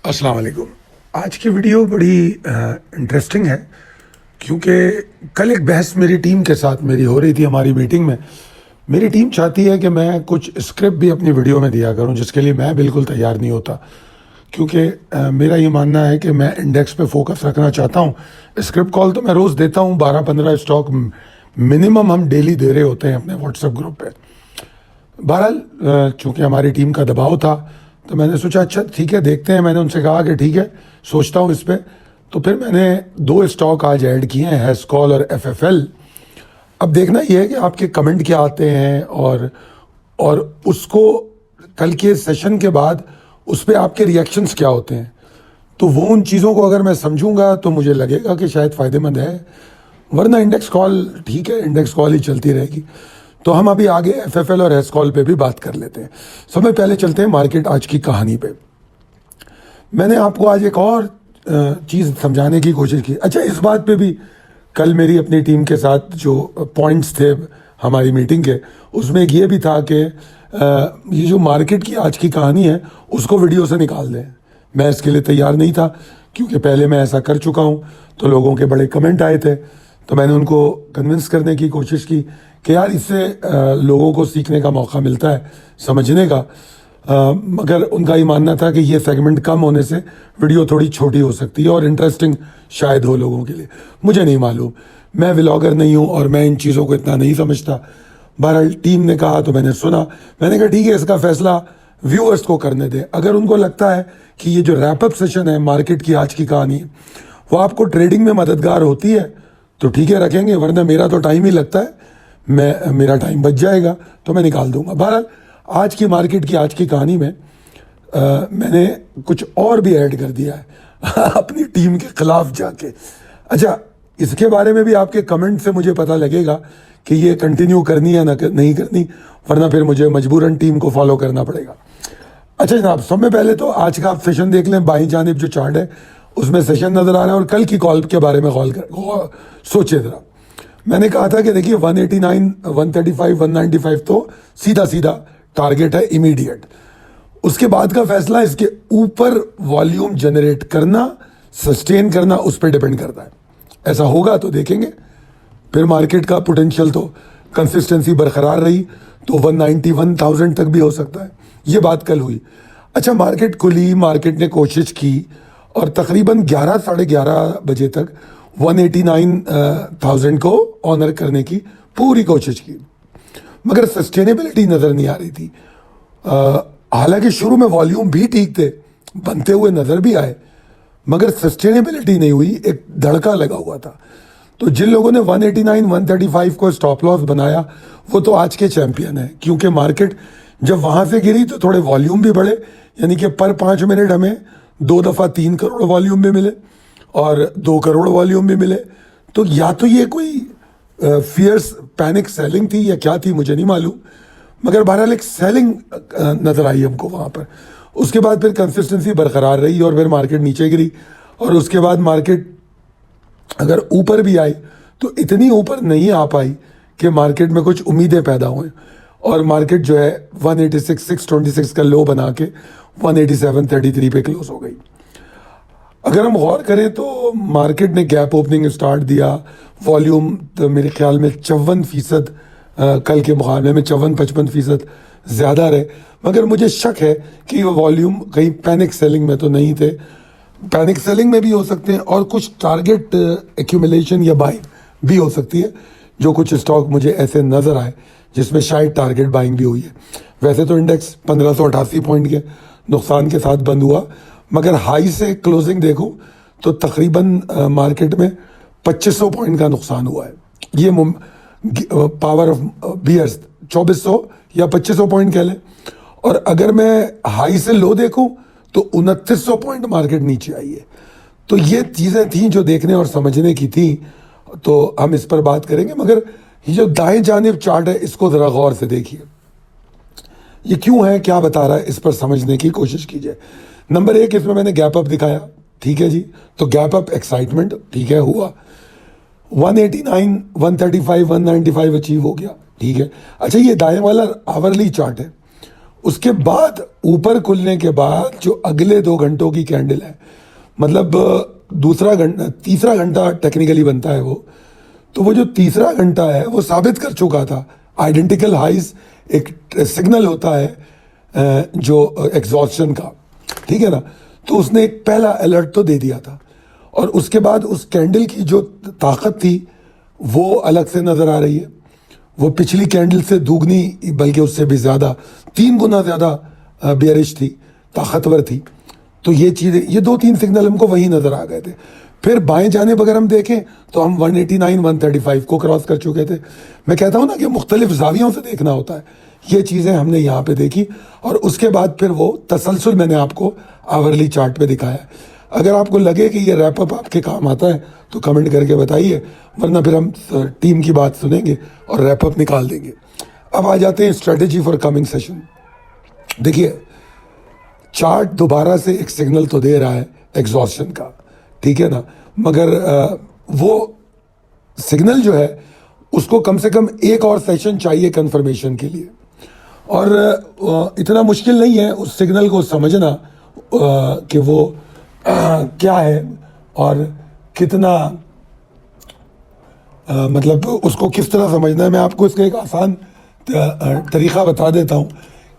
अस्सलाम वालेकुम। आज की वीडियो बड़ी इंटरेस्टिंग है क्योंकि कल एक बहस मेरी टीम के साथ मेरी हो रही थी हमारी मीटिंग में। मेरी टीम चाहती है कि मैं कुछ स्क्रिप्ट भी अपनी वीडियो में दिया करूं, जिसके लिए मैं बिल्कुल तैयार नहीं होता क्योंकि मेरा ये मानना है कि मैं इंडेक्स पे फोकस रखना चाहता हूं। स्क्रिप्ट कॉल तो मैं रोज़ देता हूं, 12-15 स्टॉक मिनिमम हम डेली दे रहे होते हैं अपने व्हाट्सएप ग्रुप पे। बहरहाल चूँकि हमारी टीम का दबाव था तो मैंने सोचा अच्छा ठीक है देखते हैं। मैंने उनसे कहा कि ठीक है सोचता हूँ इस पर। तो फिर मैंने 2 स्टॉक आज ऐड किए हैं, हैस्कॉल और एफएफएल। अब देखना ये है कि आपके कमेंट क्या आते हैं और उसको कल के सेशन के बाद उस पर आपके रिएक्शंस क्या होते हैं। तो वो उन चीज़ों को अगर मैं समझूंगा तो मुझे लगेगा कि शायद फ़ायदेमंद है, वरना इंडेक्स कॉल ठीक है, इंडेक्स कॉल ही चलती रहेगी। तो हम अभी आगे एफएफएल और हैस्कॉल पे भी बात कर लेते हैं। सबसे पहले चलते हैं मार्केट आज की कहानी पे। मैंने आपको आज एक और चीज़ समझाने की कोशिश की। अच्छा, इस बात पे भी कल मेरी अपनी टीम के साथ जो पॉइंट्स थे हमारी मीटिंग के, उसमें एक ये भी था कि ये जो मार्केट की आज की कहानी है उसको वीडियो से निकाल दें। मैं इसके लिए तैयार नहीं था क्योंकि पहले मैं ऐसा कर चुका हूँ, तो लोगों के बड़े कमेंट आए थे। तो मैंने उनको कन्विंस करने की कोशिश की कि यार इससे लोगों को सीखने का मौका मिलता है, समझने का। मगर उनका ये मानना था कि ये सेगमेंट कम होने से वीडियो थोड़ी छोटी हो सकती है और इंटरेस्टिंग शायद हो लोगों के लिए। मुझे नहीं मालूम, मैं व्लॉगर नहीं हूँ और मैं इन चीज़ों को इतना नहीं समझता। बहरहाल टीम ने कहा तो मैंने सुना। मैंने कहा ठीक है, इसका फैसला व्यूअर्स को करने दें। अगर उनको लगता है कि ये जो रैपअप सेशन है मार्केट की आज की कहानी है वो आपको ट्रेडिंग में मददगार होती है तो ठीक है रखेंगे, वरना मेरा तो टाइम ही लगता है, मेरा टाइम बच जाएगा तो मैं निकाल दूंगा। बहरहाल आज की मार्केट की आज की कहानी में मैंने कुछ और भी ऐड कर दिया है अपनी टीम के खिलाफ जाके। अच्छा, इसके बारे में भी आपके कमेंट से मुझे पता लगेगा कि ये कंटिन्यू करनी है ना नहीं करनी, वरना फिर मुझे मजबूरन टीम को फॉलो करना पड़ेगा। अच्छा जनाब, सबसे पहले तो आज का आप सेशन देख लें। बाईं जानिब जो चार्ट है उसमें सेशन नजर आ रहा है और कल की कॉल के बारे में सोचिए जरा। मैंने कहा था कि देखिए 189, 135, 195 तो सीधा सीधा टारगेट है इमीडिएट। उसके बाद का फैसला इसके ऊपर वॉल्यूम जनरेट करना, सस्टेन करना, उस पर डिपेंड करता है। ऐसा होगा तो देखेंगे। फिर मार्केट का पोटेंशियल तो कंसिस्टेंसी बरकरार रही तो 191,000 तक भी हो सकता है। ये बात कल हुई। अच्छा, मार्केट खुली, मार्केट ने कोशिश की और तकरीबन 11 साढ़े 11 बजे तक 189,000 को ऑनर करने की पूरी कोशिश की, मगर सस्टेनेबिलिटी नज़र नहीं आ रही थी। हालांकि शुरू में वॉल्यूम भी ठीक थे, बनते हुए नज़र भी आए, मगर सस्टेनेबिलिटी नहीं हुई, एक धड़का लगा हुआ था। तो जिन लोगों ने 189, 135 को स्टॉप लॉस बनाया वो तो आज के चैंपियन है, क्योंकि मार्केट जब वहां से गिरी तो थोड़े वॉल्यूम भी बढ़े, यानी कि पर 5 मिनट हमें 2 दफ़ा 3 करोड़ वॉल्यूम भी मिले और 2 करोड़ वॉल्यूम भी मिले। तो या तो ये कोई फियर्स पैनिक सेलिंग थी या क्या थी मुझे नहीं मालूम, मगर बहरहाल एक सेलिंग नज़र आई हमको वहाँ पर। उसके बाद फिर कंसिस्टेंसी बरकरार रही और फिर मार्केट नीचे गिरी और उसके बाद मार्केट अगर ऊपर भी आई तो इतनी ऊपर नहीं आ पाई कि मार्केट में कुछ उम्मीदें पैदा हुए और मार्केट जो है 186, 626 का लो बना के 187.33 पे क्लोज हो गई। अगर हम गौर करें तो मार्केट ने गैप ओपनिंग स्टार्ट दिया, वॉल्यूम तो मेरे ख्याल में 54% कल के मुकाबले में 54-55% ज़्यादा रहे, मगर मुझे शक है कि वो वॉल्यूम कहीं पैनिक सेलिंग में तो नहीं थे। पैनिक सेलिंग में भी हो सकते हैं और कुछ टारगेट एक्यूमुलेशन या बाइंग भी हो सकती है, जो कुछ स्टॉक मुझे ऐसे नज़र आए जिसमें शायद टारगेट बाइंग भी हुई है। वैसे तो इंडेक्स 1588 पॉइंट के नुकसान के साथ बंद हुआ, मगर हाई से क्लोजिंग देखूं तो तकरीबन मार्केट में 2500 पॉइंट का नुकसान हुआ है। ये पावर ऑफ बियर्स 2400 या 2500 पॉइंट कह लें। और अगर मैं हाई से लो देखूं तो 2900 पॉइंट मार्केट नीचे आई है। तो ये चीज़ें थी जो देखने और समझने की थी, तो हम इस पर बात करेंगे। मगर ये जो दाएं जानिब चार्ट है इसको ज़रा गौर से देखिए, ये क्यों है, क्या बता रहा है, इस पर समझने की कोशिश कीजिए। नंबर 1, इसमें मैंने गैप अप दिखाया, ठीक है जी। तो गैप अप एक्साइटमेंट ठीक है हुआ, 189, 135, 195 अचीव हो गया, ठीक है। अच्छा, ये दाएं वाला आवरली चार्ट है, उसके बाद ऊपर खुलने के बाद जो अगले 2 घंटों की कैंडल है, मतलब दूसरा घंटा तीसरा घंटा टेक्निकली बनता है वो, तो वो जो तीसरा घंटा है वो साबित कर चुका था आइडेंटिकल हाइज एक सिग्नल होता है जो एग्जॉस्शन का, ठीक है ना। तो उसने एक पहला अलर्ट तो दे दिया था, और उसके बाद उस कैंडल की जो ताकत थी वो अलग से नजर आ रही है। वो पिछली कैंडल से दुगनी, बल्कि उससे भी ज्यादा, 3 गुना ज्यादा बेयरिश थी, ताकतवर थी। तो ये चीजें, ये 2-3 सिग्नल हमको वही नजर आ गए थे। फिर बाएं जाने बगैर हम देखें तो हम 189 135 को क्रॉस कर चुके थे। मैं कहता हूं ना कि मुख्तलिफ जावियों से देखना होता है। ये चीजें हमने यहाँ पे देखी, और उसके बाद फिर वो तसलसल मैंने आपको आवरली चार्ट पे दिखाया। अगर आपको लगे कि ये रैपअप आपके काम आता है तो कमेंट करके बताइए, वरना फिर हम टीम की बात सुनेंगे और रैपअप निकाल देंगे। अब आ जाते हैं स्ट्रेटेजी फॉर कमिंग सेशन। देखिए, चार्ट दोबारा से एक सिग्नल तो दे रहा है एग्जॉस्शन का, ठीक है ना, मगर वो सिग्नल जो है उसको कम से कम एक और सेशन चाहिए कंफर्मेशन के लिए। और इतना मुश्किल नहीं है उस सिग्नल को समझना कि वो क्या है और कितना, मतलब उसको किस तरह समझना है। मैं आपको इसका एक आसान तरीका बता देता हूँ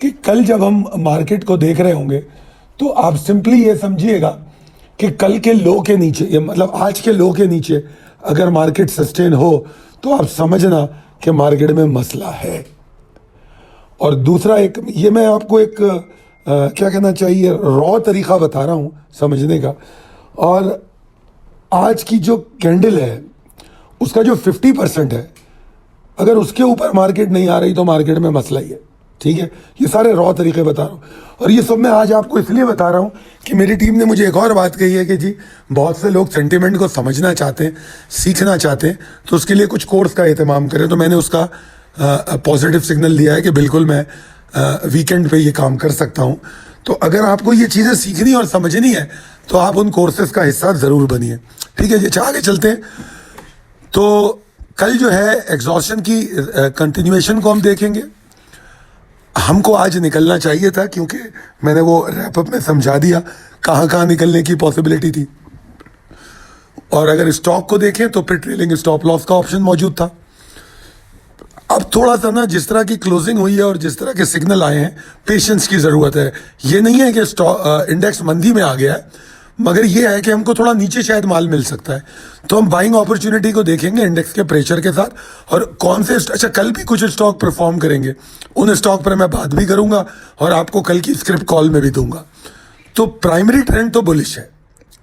कि कल जब हम मार्केट को देख रहे होंगे तो आप सिंपली ये समझिएगा कि कल के लो के नीचे, ये मतलब आज के लो के नीचे अगर मार्केट सस्टेन हो तो आप समझना कि मार्केट में मसला है। और दूसरा एक, ये मैं आपको एक क्या कहना चाहिए, रॉ तरीका बता रहा हूँ समझने का। और आज की जो कैंडल है उसका जो 50% है, अगर उसके ऊपर मार्केट नहीं आ रही तो मार्केट में मसला ही है, ठीक है। ये सारे रॉ तरीके बता रहा हूँ, और ये सब मैं आज आपको इसलिए बता रहा हूँ कि मेरी टीम ने मुझे एक और बात कही है कि जी बहुत से लोग सेंटिमेंट को समझना चाहते हैं, सीखना चाहते हैं, तो उसके लिए कुछ कोर्स का एहतमाम करें। तो मैंने उसका पॉजिटिव सिग्नल दिया है कि बिल्कुल मैं वीकेंड पे ये काम कर सकता हूँ। तो अगर आपको ये चीज़ें सीखनी और समझनी है तो आप उन कोर्सेज का हिस्सा ज़रूर बनिए, ठीक है जी। आगे चलते हैं। तो कल जो है एग्जॉस्शन की कंटिन्यूएशन को हम देखेंगे। हमको आज निकलना चाहिए था, क्योंकि मैंने वो रैपअप में समझा दिया कहाँ कहाँ निकलने की पॉसिबिलिटी थी। और अगर स्टॉक को देखें तो फिर ट्रेलिंग स्टॉप लॉस का ऑप्शन मौजूद था। अब थोड़ा सा ना, जिस तरह की क्लोजिंग हुई है और जिस तरह के सिग्नल आए हैं, पेशेंस की ज़रूरत है। ये नहीं है कि इंडेक्स मंदी में आ गया है, मगर ये है कि हमको थोड़ा नीचे शायद माल मिल सकता है। तो हम बाइंग अपॉर्चुनिटी को देखेंगे इंडेक्स के प्रेशर के साथ, और कौन से अच्छा, कल भी कुछ स्टॉक परफॉर्म करेंगे, उन स्टॉक पर मैं बात भी करूंगा और आपको कल की स्क्रिप्ट कॉल में भी दूंगा। तो प्राइमरी ट्रेंड तो बुलिश है,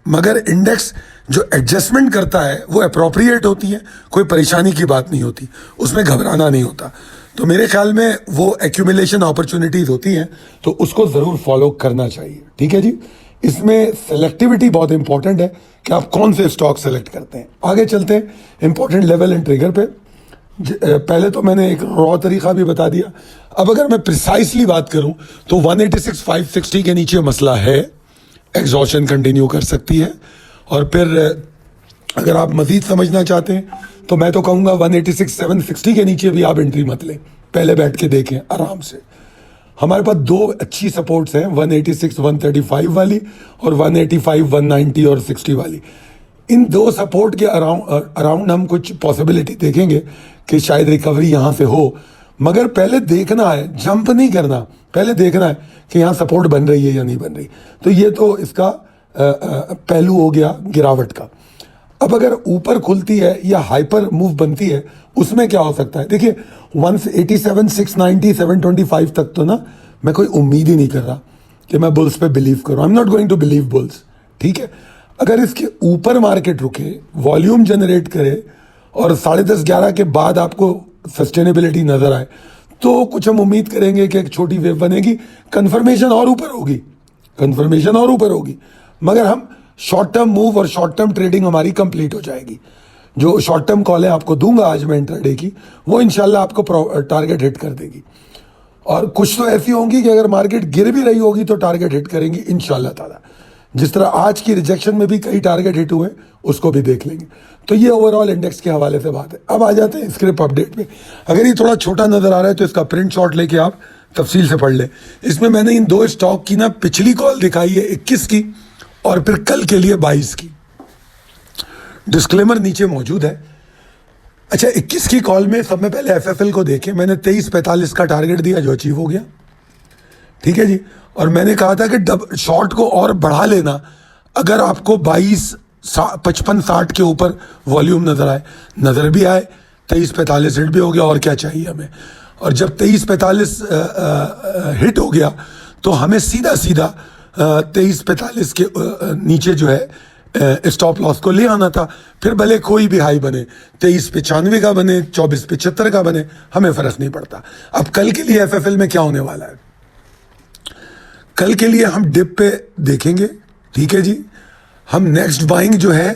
मगर इंडेक्स जो एडजस्टमेंट करता है वो अप्रोप्रिएट होती है, कोई परेशानी की बात नहीं होती, उसमें घबराना नहीं होता। तो मेरे ख्याल में वो एक्यूमुलेशन अपॉर्चुनिटीज होती हैं, तो उसको ज़रूर फॉलो करना चाहिए, ठीक है जी। इसमें सेलेक्टिविटी बहुत इंपॉर्टेंट है कि आप कौन से स्टॉक सेलेक्ट करते हैं। आगे चलते हैं इंपॉर्टेंट लेवल एंड ट्रिगर पे। पहले तो मैंने एक रॉ तरीका भी बता दिया। अब अगर मैं प्रिसाइसली बात करूं तो 186,560 के नीचे मसला है, एग्जॉशन कंटिन्यू कर सकती है। और फिर अगर आप मजीद समझना चाहते हैं तो मैं तो कहूँगा 186,760 के नीचे भी आप एंट्री मत लें, पहले बैठ के देखें आराम से। हमारे पास 2 अच्छी सपोर्ट्स हैं, 186 135 वाली और 185 190 और 60 वाली। इन 2 सपोर्ट के अराउंड हम कुछ पॉसिबिलिटी देखेंगे कि शायद रिकवरी यहाँ से हो, मगर पहले देखना है, जंप नहीं करना, पहले देखना है कि यहाँ सपोर्ट बन रही है या नहीं बन रही। तो ये तो इसका पहलू हो गया गिरावट का। अब अगर ऊपर खुलती है या हाइपर मूव बनती है, उसमें क्या हो सकता है। देखिए 187 690 725 तक तो ना मैं कोई उम्मीद ही नहीं कर रहा कि मैं बुल्स पे बिलीव करूं। I am not going to believe bulls, ठीक है। अगर इसके ऊपर मार्केट रुके, वॉल्यूम जनरेट करे और 10:30 11 के बाद आपको सस्टेनेबिलिटी नजर आए, तो कुछ हम उम्मीद करेंगे कि एक छोटी वेव बनेगी, कंफर्मेशन और ऊपर होगी, कंफर्मेशन और ऊपर होगी, मगर हम शॉर्ट टर्म मूव और शॉर्ट टर्म ट्रेडिंग हमारी कंप्लीट हो जाएगी। जो शॉर्ट टर्म कॉल है आपको दूंगा आज मैं इंट्राडे की, वो इंशाल्लाह आपको टारगेट हिट कर देगी। और कुछ तो ऐसी होंगी कि अगर मार्केट गिर भी रही होगी तो टारगेट हिट करेंगी इंशाल्लाह ताला। जिस तरह आज की रिजेक्शन में भी कई टारगेट हिट हुए, उसको भी देख लेंगे। तो ये ओवरऑल इंडेक्स के हवाले से बात है। अब आ जाते हैं स्क्रिप्ट अपडेट पे। अगर ये थोड़ा छोटा नजर आ रहा है तो इसका प्रिंट शॉट लेके आप तफसील से पढ़ ले। इसमें मैंने इन दो स्टॉक की ना पिछली कॉल दिखाई है 21 की और फिर कल के लिए 22 की। डिस्क्लेमर नीचे मौजूद है। अच्छा, 21 की कॉल में सब में पहले एफएफएल को देखें। मैंने 23.45 का टारगेट दिया जो अचीव हो गया, ठीक है जी। और मैंने कहा था कि शॉर्ट को और बढ़ा लेना अगर आपको 55-60 के ऊपर वॉल्यूम नजर आए। नजर भी आए, 23.45 हिट भी हो गया, और क्या चाहिए हमें। और जब 23.45 हिट हो गया तो हमें सीधा 23.45 के नीचे जो है स्टॉप लॉस को ले आना था। फिर भले कोई भी हाई बने, 23.95 का बने, 24.75 का बने, हमें फर्क नहीं पड़ता। अब कल के लिए एफएफएल में क्या होने वाला है, कल के लिए हम डिप पे देखेंगे, ठीक है जी। हम नेक्स्ट बाइंग जो है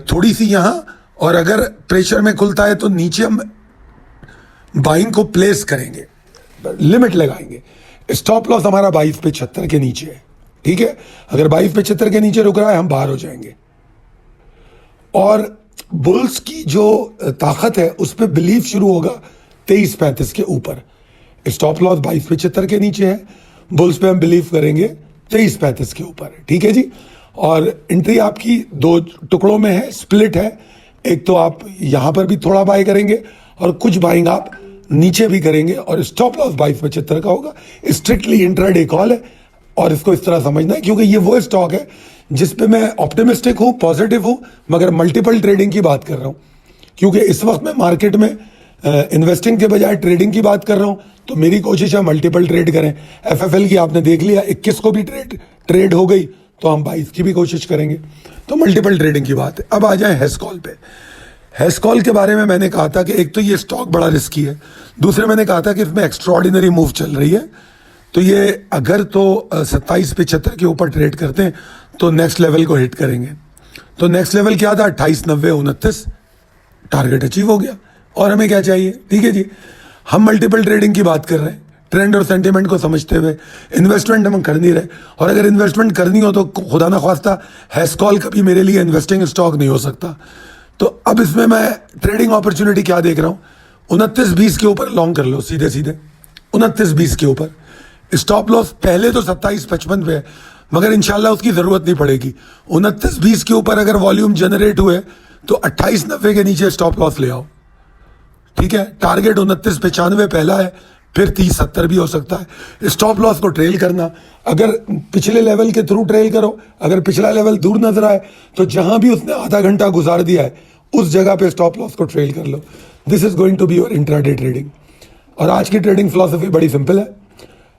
थोड़ी सी यहां, और अगर प्रेशर में खुलता है तो नीचे हम बाइंग को प्लेस करेंगे, लिमिट लगाएंगे। स्टॉप लॉस हमारा 22.76 के नीचे है, ठीक है। अगर 22.76 के नीचे रुक रहा है हम बाहर हो जाएंगे। और बुल्स की जो ताकत है उस पर बिलीव शुरू होगा 23.35 के ऊपर। स्टॉप लॉस 22.75 के नीचे है, बुल्स पे हम बिलीव करेंगे 23.35 के ऊपर, ठीक है जी। और एंट्री आपकी दो टुकड़ों में है, स्प्लिट है। एक तो आप यहां पर भी थोड़ा बाय करेंगे और कुछ बाइंग आप नीचे भी करेंगे, और स्टॉप लॉस 22.75 का होगा। स्ट्रिक्टली इंट्राडे कॉल है और इसको इस तरह समझना है, क्योंकि ये वो स्टॉक है जिस पे मैं ऑप्टिमिस्टिक हूं, पॉजिटिव हूं, मगर मल्टीपल ट्रेडिंग की बात कर रहा हूं। क्योंकि इस वक्त मैं मार्केट में इन्वेस्टिंग के बजाय ट्रेडिंग की बात कर रहा हूं, तो मेरी कोशिश है मल्टीपल ट्रेड करें। एफएफएल की आपने देख लिया, 21 को भी ट्रेड हो गई, तो हम 22 की भी कोशिश करेंगे। तो मल्टीपल ट्रेडिंग की बात है। अब आ जाए हेस्कॉल पे। हेस्कॉल के बारे में मैंने कहा था कि एक तो ये स्टॉक बड़ा रिस्की है, दूसरे मैंने कहा था कि इसमें एक्स्ट्रॉर्डिनरी मूव चल रही है। तो ये अगर तो 27.75 के ऊपर ट्रेड करते हैं तो नेक्स्ट लेवल को हिट करेंगे। तो नेक्स्ट लेवल क्या था, 28.90-29 टारगेट अचीव हो गया। और हमें क्या चाहिए, ठीक है जी। हम मल्टीपल ट्रेडिंग की बात कर रहे हैं, ट्रेंड और सेंटिमेंट को समझते हुए। इन्वेस्टमेंट हम कर नहीं रहे, और अगर इन्वेस्टमेंट करनी हो तो खुदा ना ख्वास्ता हेस्कॉल कभी मेरे लिए इन्वेस्टिंग स्टॉक नहीं हो सकता। तो अब इसमें मैं ट्रेडिंग अपॉर्चुनिटी क्या देख रहा हूं, 29.20 के ऊपर लॉन्ग कर लो, सीधे सीधे 29.20 के ऊपर। स्टॉप लॉस पहले तो 27.55 पे है, मगर इंशाल्लाह उसकी जरूरत नहीं पड़ेगी। 29.20 के ऊपर अगर वॉल्यूम जनरेट हुए तो 28.90 के नीचे स्टॉप लॉस ले आओ, ठीक है। टारगेट 29.95 पहला है, फिर 30.70 भी हो सकता है। स्टॉप लॉस को ट्रेल करना, अगर पिछले लेवल के थ्रू ट्रेल करो, अगर पिछला लेवल दूर नजर आए तो जहां भी उसने आधा घंटा गुजार दिया है उस जगह पे स्टॉप लॉस को ट्रेल कर लो। This is going to be your intraday trading. और आज की ट्रेडिंग फिलॉसफी बड़ी सिंपल है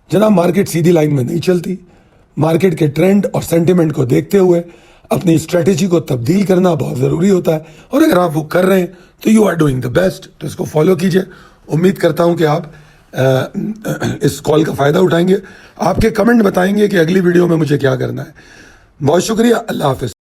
जनाब, मार्केट सीधी लाइन में नहीं चलती। मार्केट के ट्रेंड और सेंटिमेंट को देखते हुए अपनी स्ट्रेटेजी को तब्दील करना बहुत ज़रूरी होता है, और अगर आप वो कर रहे हैं तो you are doing the best. तो इसको फॉलो कीजिए। उम्मीद करता हूं कि आप इस कॉल का फ़ायदा उठाएंगे। आपके कमेंट बताएंगे कि अगली वीडियो में मुझे क्या करना है। बहुत शुक्रिया, अल्लाह हाफिज़।